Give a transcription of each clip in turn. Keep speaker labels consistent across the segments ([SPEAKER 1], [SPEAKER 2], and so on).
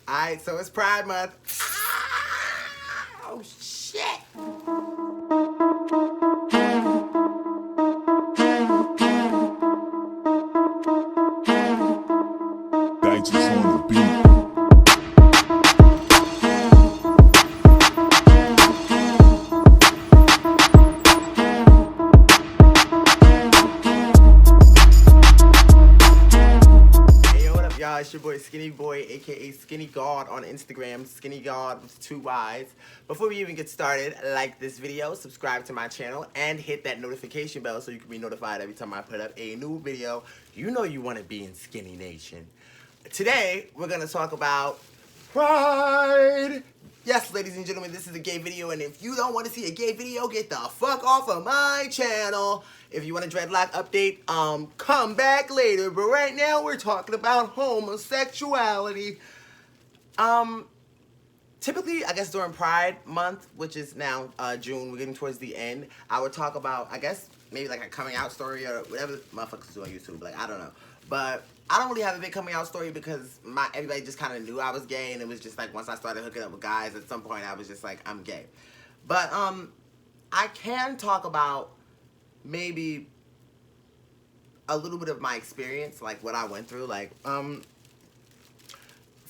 [SPEAKER 1] Alright, so it's Pride Month. Oh, shit.
[SPEAKER 2] Digest on the beat.
[SPEAKER 1] Hey, yo, what up, y'all? It's your boy Skinny Boy, aka Skinny God on Instagram, Skinny God with 2 Y's. Before we even get started, like this video, subscribe to my channel, and hit that notification bell so you can be notified every time I put up a new video. You know you want to be in Skinny Nation. Today, we're going to talk about Pride. Yes, ladies and gentlemen, this is a gay video, and if you don't want to see a gay video, get the fuck off of my channel. If you want a dreadlock update, come back later. But right now, we're talking about homosexuality. Typically, I guess during Pride Month, which is now June, we're getting towards the end, I would talk about, I guess, maybe like a coming out story or whatever motherfuckers do on YouTube. Like, I don't know. But I don't really have a big coming out story because everybody just kind of knew I was gay, and it was just like once I started hooking up with guys, at some point I was just like, I'm gay. But I can talk about maybe a little bit of my experience, like what I went through. Like,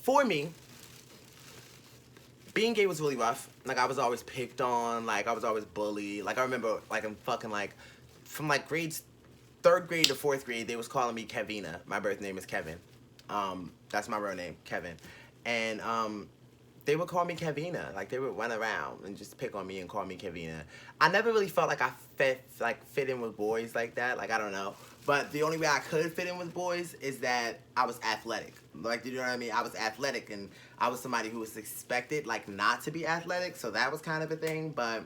[SPEAKER 1] for me, being gay was really rough. Like, I was always picked on. Like, I was always bullied. Like, I remember, like, I'm fucking, like, from, like, grades 3rd grade to 4th grade, they was calling me Kevina. My birth name is Kevin. That's my real name, Kevin. And, they would call me Kevina. Like, they would run around and just pick on me and call me Kevina. I never really felt like I fit in with boys like that. Like, I don't know. But the only way I could fit in with boys is that I was athletic. Like, you know what I mean? I was athletic, and I was somebody who was expected, like, not to be athletic. So that was kind of a thing. But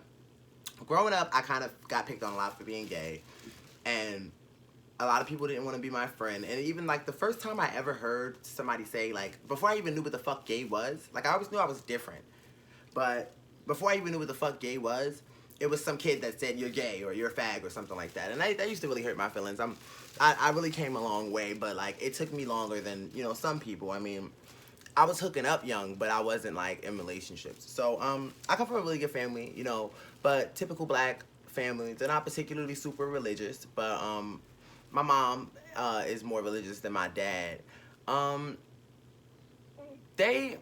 [SPEAKER 1] growing up, I kind of got picked on a lot for being gay. And a lot of people didn't want to be my friend. And even, like, the first time I ever heard somebody say, like, before I even knew what the fuck gay was, like, I always knew I was different. But before I even knew what the fuck gay was, it was some kid that said, you're gay, or you're a fag, or something like that. And that used to really hurt my feelings. I really came a long way, but, like, it took me longer than, you know, some people. I mean, I was hooking up young, but I wasn't, like, in relationships. So, I come from a really good family, you know, but typical black families. They're not particularly super religious, but, my mom is more religious than my dad. They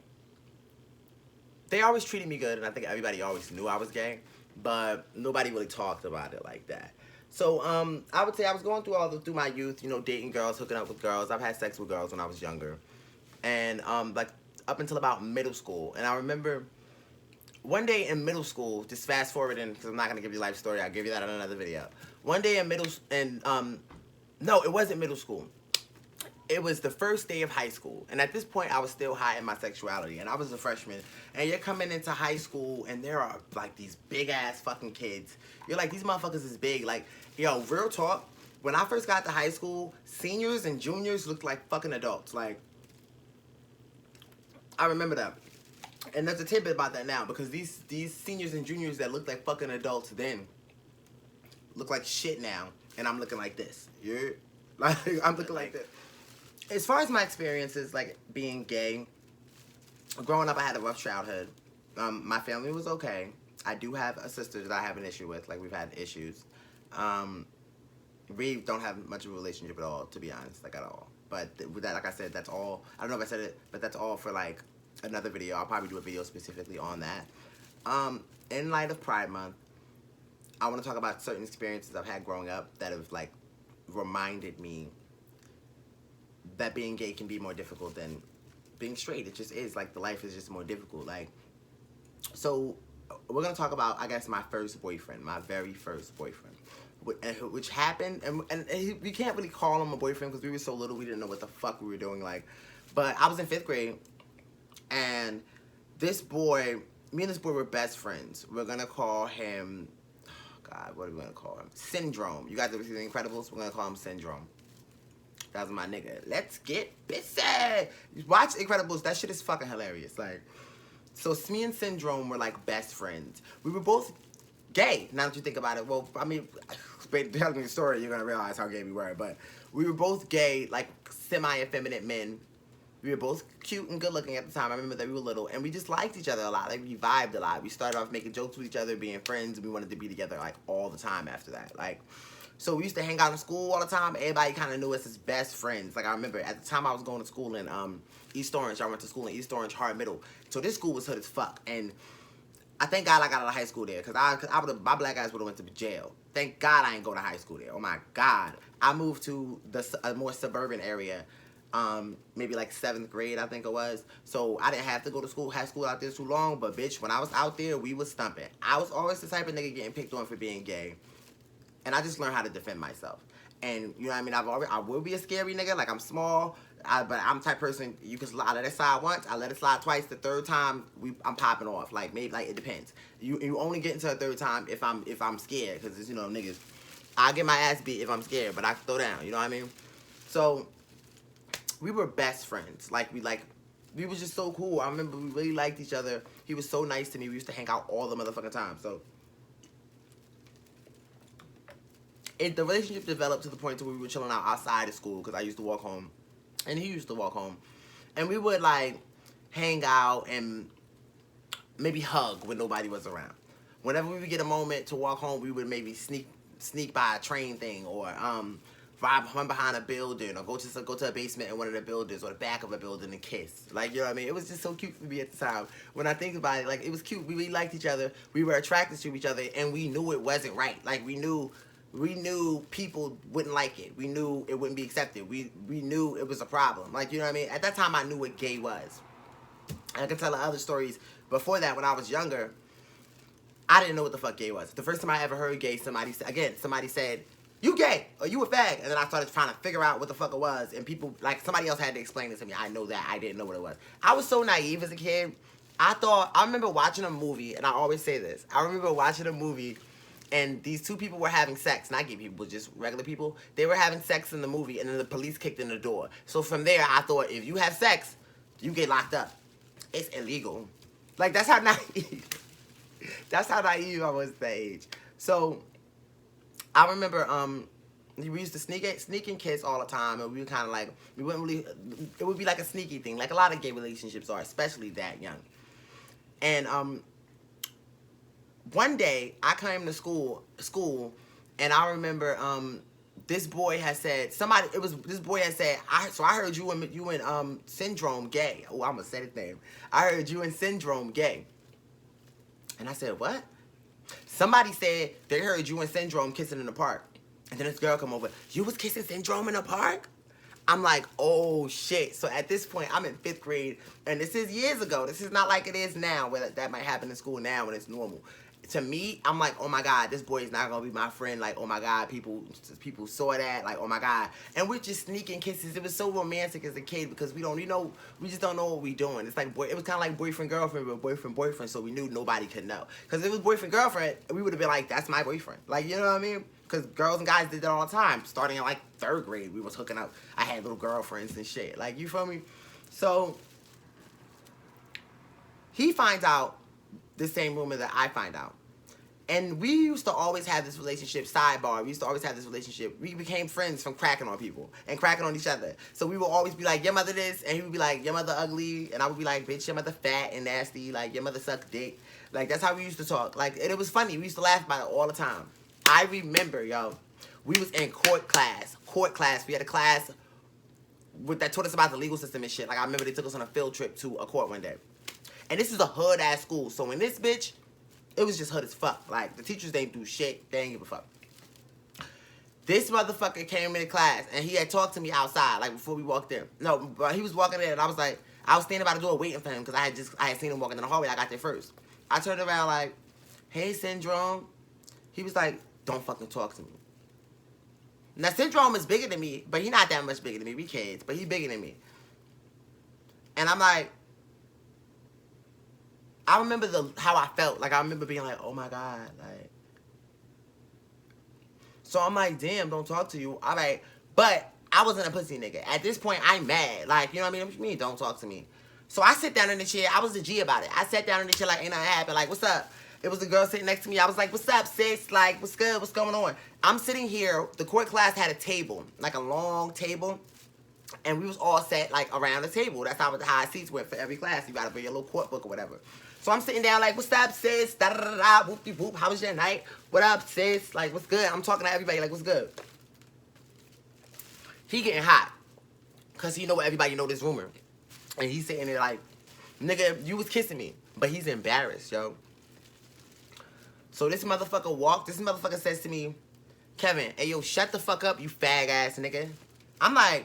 [SPEAKER 1] always treated me good, and I think everybody always knew I was gay, but nobody really talked about it like that. So I would say I was going through my youth, you know, dating girls, hooking up with girls. I've had sex with girls when I was younger, and like up until about middle school. And I remember one day in middle school, just fast forwarding because I'm not gonna give you a life story. I'll give you that on another video. One day in no, it wasn't middle school. It was the first day of high school. And at this point, I was still high in my sexuality. And I was a freshman. And you're coming into high school, and there are, like, these big-ass fucking kids. You're like, these motherfuckers is big. Like, yo, real talk, when I first got to high school, seniors and juniors looked like fucking adults. Like, I remember that. And there's a tidbit about that now. Because these seniors and juniors that looked like fucking adults then look like shit now. And I'm looking like this. You're like, I'm looking like this. As far as my experiences, like, being gay, growing up, I had a rough childhood. My family was okay. I do have a sister that I have an issue with. Like, we've had issues. We don't have much of a relationship at all, to be honest, like, at all. But with that, like I said, that's all. I don't know if I said it, but that's all for, like, another video. I'll probably do a video specifically on that. In light of Pride Month, I want to talk about certain experiences I've had growing up that have, like, reminded me that being gay can be more difficult than being straight. It just is. Like, the life is just more difficult. Like, so we're going to talk about, I guess, my first boyfriend, my very first boyfriend, which happened, and we can't really call him a boyfriend because we were so little, we didn't know what the fuck we were doing. Like, but I was in 5th grade, and this boy, me and this boy were best friends. We're going to call him, God, what are we going to call him? Syndrome. You guys ever see The Incredibles? We're going to call him Syndrome. That was my nigga. Let's get busy. Watch Incredibles. That shit is fucking hilarious. Like, so me and Syndrome were, like, best friends. We were both gay, now that you think about it. Well, I mean, telling me the story, you're going to realize how gay we were. But we were both gay, like, semi-effeminate men We were both cute and good looking at the time. I remember that we were little, and we just liked each other a lot. Like, we vibed a lot. We started off making jokes with each other, being friends, and we wanted to be together, like, all the time after that. Like, so we used to hang out in school all the time. Everybody kind of knew us as best friends. Like, I remember at the time I was going to school in East Orange. I went to school in East Orange, Hard Middle. So this school was hood as fuck. And I thank God I got out of high school there, because my black ass would have went to jail. Thank God I ain't go to high school there. Oh my God. I moved to a more suburban area, maybe like 7th grade, I think it was. So I didn't have to go to school, have school out there too long. But bitch, when I was out there, we was stumping. I was always the type of nigga getting picked on for being gay. And I just learned how to defend myself. And you know what I mean? I will be a scary nigga. Like, I'm small, but I'm the type of person, you can slide, I let it slide once, I let it slide twice. The third time, I'm popping off. Like, maybe, like, it depends. You only get into a third time if I'm scared, because, you know, niggas, I get my ass beat if I'm scared, but I can throw down. You know what I mean? So we were best friends. Like, we was just so cool. I remember we really liked each other. He was so nice to me. We used to hang out all the motherfucking time. So the relationship developed to the point to where we were chilling out outside of school, because I used to walk home and he used to walk home, and we would like hang out and maybe hug when nobody was around. Whenever we would get a moment to walk home, we would maybe sneak by a train thing, or run behind a building, or go to a basement in one of the buildings, or the back of a building and kiss. Like, you know what I mean? It was just so cute for me at the time. When I think about it, like, it was cute. We really liked each other. We were attracted to each other, and we knew it wasn't right. Like, we knew people wouldn't like it. We knew it wouldn't be accepted. We knew it was a problem. Like, you know what I mean? At that time, I knew what gay was. And I can tell other stories. Before that, when I was younger, I didn't know what the fuck gay was. The first time I ever heard gay, somebody said, you gay, or you a fag. And then I started trying to figure out what the fuck it was. And people, like, somebody else had to explain it to me. I know that. I didn't know what it was. I was so naive as a kid. I remember watching a movie, and I always say this. I remember watching a movie, and these two people were having sex. Not gay people, just regular people. They were having sex in the movie, and then the police kicked in the door. So from there, I thought, if you have sex, you get locked up. It's illegal. Like, that's how naive. That's how naive I was at that age. So I remember we used to sneak and kiss all the time, and we were kind of like, we wouldn't really, it would be like a sneaky thing, like a lot of gay relationships are, especially that young. And one day I came to school, and I remember this boy had said, this boy had said, I heard you and Syndrome gay. Oh, I almost said his name. I heard you and Syndrome gay. And I said, what? Somebody said they heard you and Syndrome kissing in the park. And then this girl come over, you was kissing Syndrome in the park? I'm like, oh shit. So at this point, I'm in 5th grade, and this is years ago. This is not like it is now, where that might happen in school now when it's normal. To me, I'm like, oh my God, this boy is not gonna be my friend. Like, oh my God, people saw that. Like, oh my God. And we're just sneaking kisses. It was so romantic as a kid, because we just don't know what we doing. It's like, it was kind of like boyfriend, girlfriend, but boyfriend, so we knew nobody could know. Because if it was boyfriend, girlfriend, we would have been like, that's my boyfriend. Like, you know what I mean? Because girls and guys did that all the time. Starting in like 3rd grade, we was hooking up. I had little girlfriends and shit. Like, you feel me? So he finds out the same rumor that I find out. And we used to always have this relationship, sidebar, we used to always have this relationship. We became friends from cracking on people and cracking on each other. So we would always be like, your mother this, and he would be like, your mother ugly, and I would be like, bitch, your mother fat and nasty, like, your mother suck dick. Like, that's how we used to talk. Like, and it was funny. We used to laugh about it all the time. I remember, yo, we was in court class. We had a class that taught us about the legal system and shit. Like, I remember they took us on a field trip to a court one day. And this is a hood-ass school. So in this bitch, it was just hood as fuck. Like, the teachers didn't do shit. They didn't give a fuck. This motherfucker came into class, and he had talked to me outside, like, before we walked in. No, but he was walking in, and I was like, I was standing by the door waiting for him, because I had seen him walking in the hallway. I got there first. I turned around like, hey, Syndrome. He was like, don't fucking talk to me. Now, Syndrome is bigger than me, but he not that much bigger than me. We kids, but he bigger than me. And I'm like, I remember how I felt. Like, I remember being like, oh my God, like. So I'm like, damn, don't talk to you. All right. But I wasn't a pussy nigga. At this point, I'm mad. Like, you know what I mean? What you mean, don't talk to me? So I sit down in the chair. I was a G about it. I sat down in the chair like, ain't nothing happened. Like, what's up? It was a girl sitting next to me. I was like, what's up, sis? Like, what's good? What's going on? I'm sitting here. The court class had a table, like a long table. And we was all sat like around the table. That's how the high seats went for every class. You gotta bring your little court book or whatever. So I'm sitting down like, what's up, sis? Da da da da. Whoop de whoop. How was your night? What up, sis? Like, what's good? I'm talking to everybody like, what's good? He getting hot, cause he know what everybody know this rumor, and he's sitting there like, nigga, you was kissing me, but he's embarrassed, yo. So this motherfucker says to me, Kevin, hey yo, shut the fuck up, you fag ass nigga. I'm like,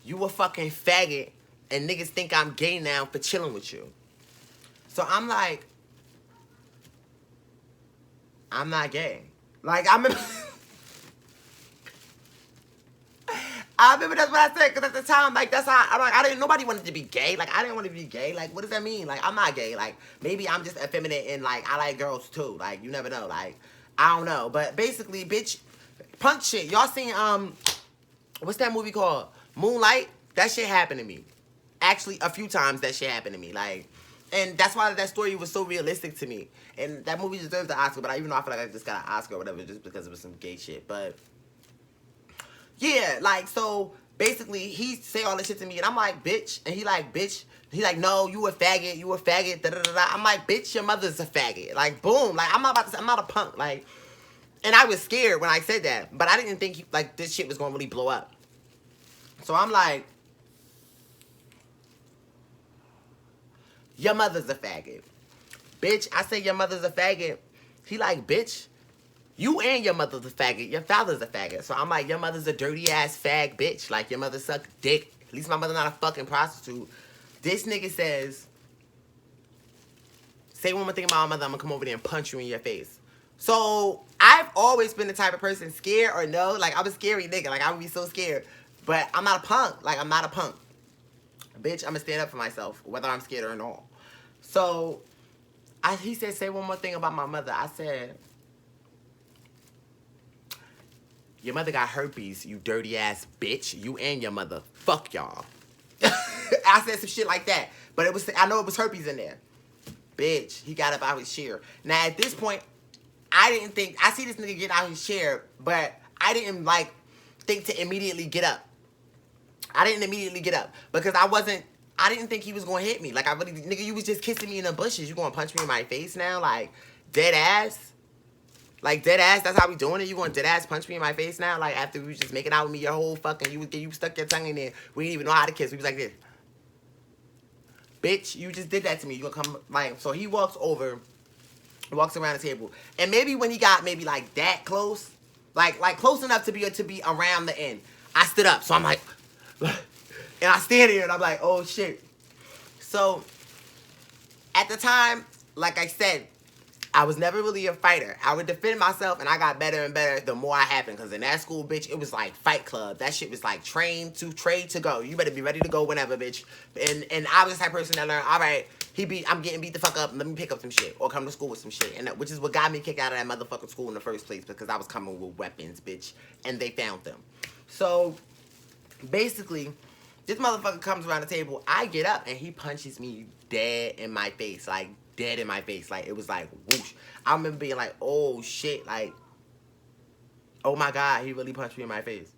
[SPEAKER 1] you a fucking faggot, and niggas think I'm gay now for chilling with you. So I'm like, I'm not gay. Like, I remember that's what I said, because at the time, like, that's how, I'm like, nobody wanted to be gay. Like, I didn't want to be gay. Like, what does that mean? Like, I'm not gay. Like, maybe I'm just effeminate and, like, I like girls, too. Like, you never know. Like, I don't know. But basically, bitch, punk shit. Y'all seen, what's that movie called? Moonlight? That shit happened to me. Actually, a few times that shit happened to me. Like, and that's why that story was so realistic to me. And that movie deserves the Oscar, but even though I feel like I just got an Oscar or whatever just because it was some gay shit. But yeah, like, so basically he say all this shit to me and I'm like, bitch. And he like, bitch. He like, no, you a faggot, da da da da. I'm like, bitch, your mother's a faggot. Like, boom. Like, I'm not a punk. Like, and I was scared when I said that, but I didn't think like this shit was gonna really blow up. So I'm like, your mother's a faggot. Bitch, I say your mother's a faggot. He like, bitch, you and your mother's a faggot. Your father's a faggot. So I'm like, your mother's a dirty ass fag bitch. Like, your mother suck dick. At least my mother not a fucking prostitute. This nigga says, say one more thing about my mother, I'm gonna come over there and punch you in your face. So I've always been the type of person, scared or no, like I'm a scary nigga. Like I would be so scared. But I'm not a punk. Like I'm not a punk. Bitch, I'm gonna stand up for myself, whether I'm scared or not. So he said, say one more thing about my mother. I said, your mother got herpes, you dirty ass bitch. You and your mother. Fuck y'all. I said some shit like that. But I know it was herpes in there. Bitch, he got up out his chair. Now at this point, I see this nigga get out his chair, but I didn't like think to immediately get up. I didn't immediately get up because I didn't think he was gonna hit me. Like nigga, you was just kissing me in the bushes. You gonna punch me in my face now? Like, dead ass? Like, dead ass, that's how we doing it? You gonna dead ass punch me in my face now? Like, after we was just making out with me your whole fucking, you stuck your tongue in there. We didn't even know how to kiss. We was like this. Bitch, you just did that to me. You gonna come, like, so he walks around the table. And maybe when he got maybe like that close, like close enough to be around the end, I stood up. So I'm like, and I stand here and I'm like, oh shit. So at the time, like I said, I was never really a fighter. I would defend myself and I got better and better the more I happened. Because in that school, bitch, it was like Fight Club. That shit was like trade to go. You better be ready to go whenever, bitch. And I was the type of person that learned, all right, I'm getting beat the fuck up. Let me pick up some shit. Or come to school with some shit. And which is what got me kicked out of that motherfucking school in the first place. Because I was coming with weapons, bitch. And they found them. So basically, this motherfucker comes around the table. I get up and he punches me dead in my face. Like, dead in my face. Like, it was like, whoosh. I remember being like, oh shit. Like, oh my God, he really punched me in my face.